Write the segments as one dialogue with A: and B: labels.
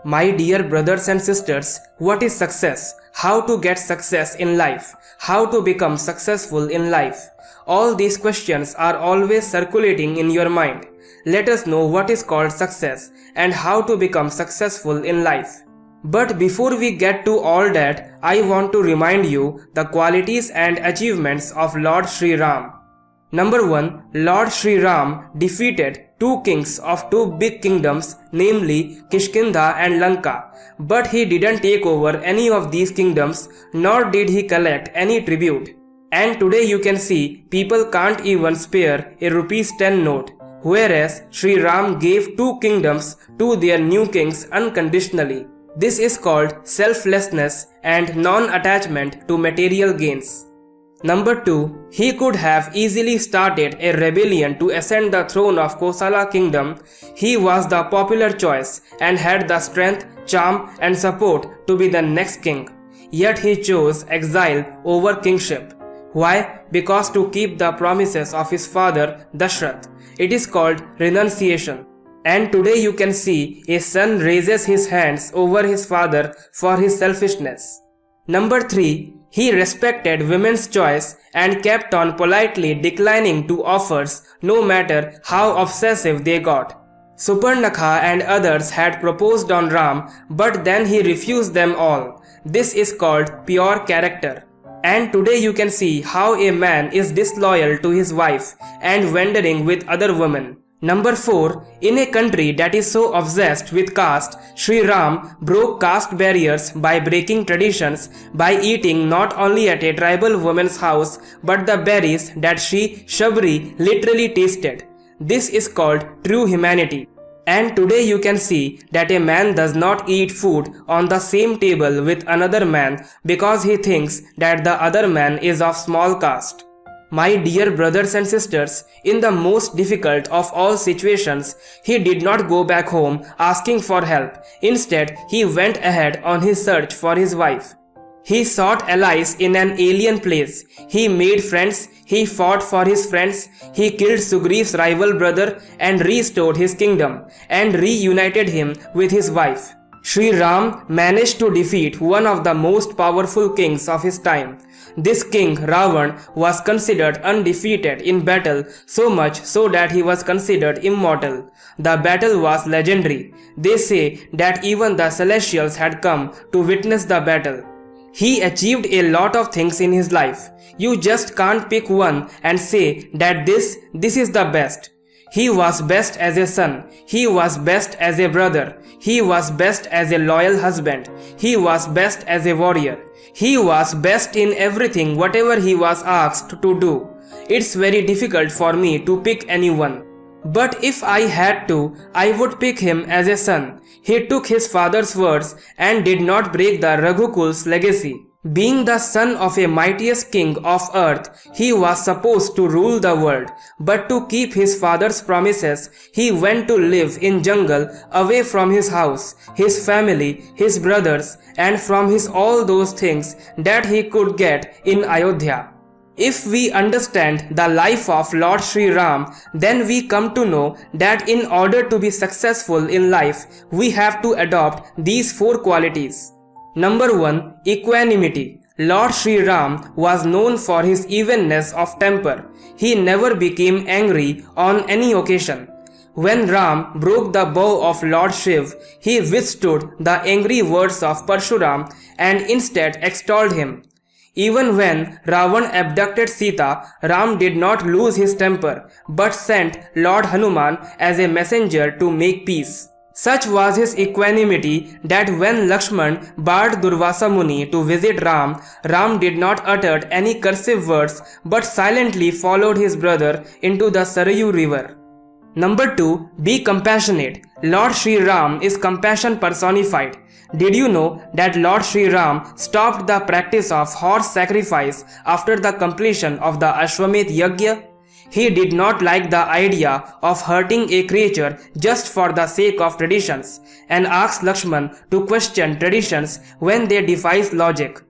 A: My dear brothers and sisters, what is success? How to get success in life? How to become successful in life? All these questions are always circulating in your mind. Let us know what is called success and how to become successful in life. But before we get to all that, I want to remind you the qualities and achievements of Lord Sri Ram. Number 1. Lord Sri Ram defeated two kings of two big kingdoms, namely Kishkinda and Lanka. But he didn't take over any of these kingdoms, nor did he collect any tribute. And today you can see people can't even spare a rupees 10 note, whereas Sri Ram gave two kingdoms to their new kings unconditionally. This is called selflessness and non-attachment to material gains. Number 2. He could have easily started a rebellion to ascend the throne of Kosala kingdom. He was the popular choice and had the strength, charm and support to be the next king. Yet he chose exile over kingship. Why? Because to keep the promises of his father Dashrath. It is called renunciation. And today you can see a son raises his hands over his father for his selfishness. Number 3. He respected women's choice and kept on politely declining to offers no matter how obsessive they got. Suparnakha and others had proposed on Ram, but then he refused them all. This is called pure character. And today you can see how a man is disloyal to his wife and wandering with other women. Number 4. In a country that is so obsessed with caste, Sri Ram broke caste barriers by breaking traditions by eating not only at a tribal woman's house but the berries that she, Shabri, literally tasted. This is called true humanity. And today you can see that a man does not eat food on the same table with another man because he thinks that the other man is of small caste. My dear brothers and sisters, in the most difficult of all situations, he did not go back home asking for help. Instead, he went ahead on his search for his wife. He sought allies in an alien place. He made friends. He fought for his friends. He killed Sugriva's rival brother and restored his kingdom and reunited him with his wife. Sri Ram managed to defeat one of the most powerful kings of his time. This king, Ravan, was considered undefeated in battle, so much so that he was considered immortal. The battle was legendary. They say that even the celestials had come to witness the battle. He achieved a lot of things in his life. You just can't pick one and say that this is the best. He was best as a son. He was best as a brother. He was best as a loyal husband. He was best as a warrior. He was best in everything whatever he was asked to do. It's very difficult for me to pick anyone. But if I had to, I would pick him as a son. He took his father's words and did not break the Raghukul's legacy. Being the son of a mightiest king of earth, he was supposed to rule the world. But to keep his father's promises, he went to live in jungle away from his house, his family, his brothers, and from his all those things that he could get in Ayodhya. If we understand the life of Lord Sri Ram, then we come to know that in order to be successful in life, we have to adopt these 4 qualities. Number 1. Equanimity. Lord Sri Ram was known for his evenness of temper. He never became angry on any occasion. When Ram broke the bow of Lord Shiv, he withstood the angry words of Parshuram and instead extolled him. Even when Ravan abducted Sita, Ram did not lose his temper, but sent Lord Hanuman as a messenger to make peace. Such was his equanimity that when Lakshman barred Durvasa Muni to visit Ram, Ram did not utter any cursive words but silently followed his brother into the Sarayu river. Number 2. Be compassionate. Lord Sri Ram is compassion personified. Did you know that Lord Sri Ram stopped the practice of horse sacrifice after the completion of the Ashwamedh Yajna? He did not like the idea of hurting a creature just for the sake of traditions and asked Lakshman to question traditions when they defies logic.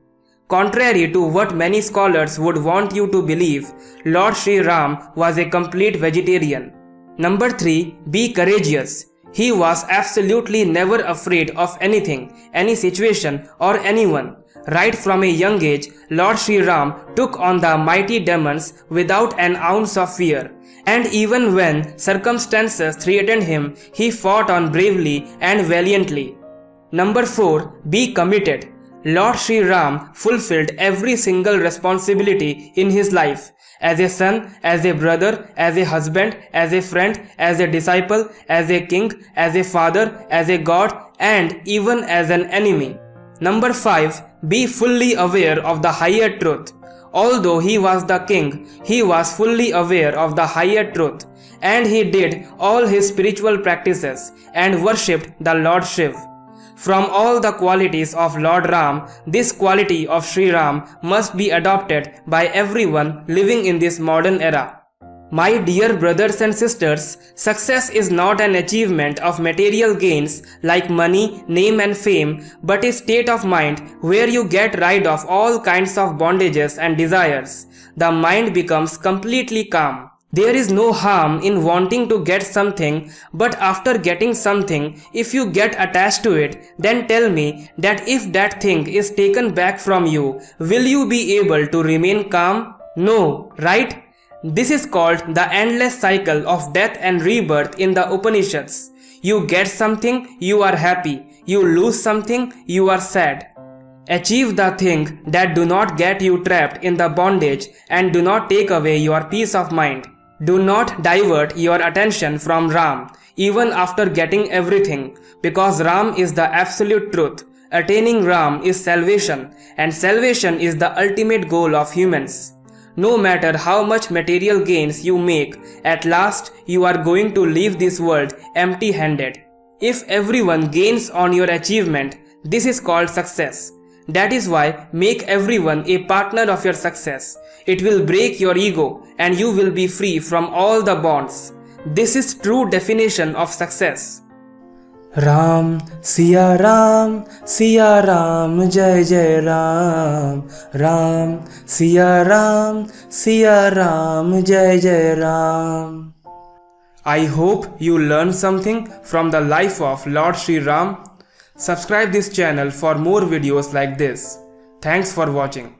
A: Contrary to what many scholars would want you to believe, Lord Sri Ram was a complete vegetarian. Number 3. Be courageous. He was absolutely never afraid of anything, any situation or anyone. Right from a young age, Lord Sri Ram took on the mighty demons without an ounce of fear. And even when circumstances threatened him, he fought on bravely and valiantly. Number 4. Be committed. Lord Sri Ram fulfilled every single responsibility in his life. As a son, as a brother, as a husband, as a friend, as a disciple, as a king, as a father, as a god, and even as an enemy. Number 5. Be fully aware of the higher truth. Although he was the king, he was fully aware of the higher truth, and he did all his spiritual practices and worshipped the Lord Shiva. From all the qualities of Lord Ram, this quality of Sri Ram must be adopted by everyone living in this modern era. My dear brothers and sisters, success is not an achievement of material gains like money, name and fame, but a state of mind where you get rid of all kinds of bondages and desires. The mind becomes completely calm. There is no harm in wanting to get something, but after getting something, if you get attached to it, then tell me that if that thing is taken back from you, will you be able to remain calm? No, right? This is called the endless cycle of death and rebirth in the Upanishads. You get something, you are happy. You lose something, you are sad. Achieve the thing that do not get you trapped in the bondage and do not take away your peace of mind. Do not divert your attention from Ram, even after getting everything, because Ram is the absolute truth. Attaining Ram is salvation, and salvation is the ultimate goal of humans. No matter how much material gains you make, at last you are going to leave this world empty-handed. If everyone gains on your achievement, this is called success. That is why make everyone a partner of your success. It will break your ego and you will be free from all the bonds. This is true definition of success.
B: Ram, Siya Ram, Jai Jai Ram. Ram, Siya Ram, Jai Jai Ram.
A: I hope you learned something from the life of Lord Sri Ram. Subscribe this channel for more videos like this. Thanks for watching.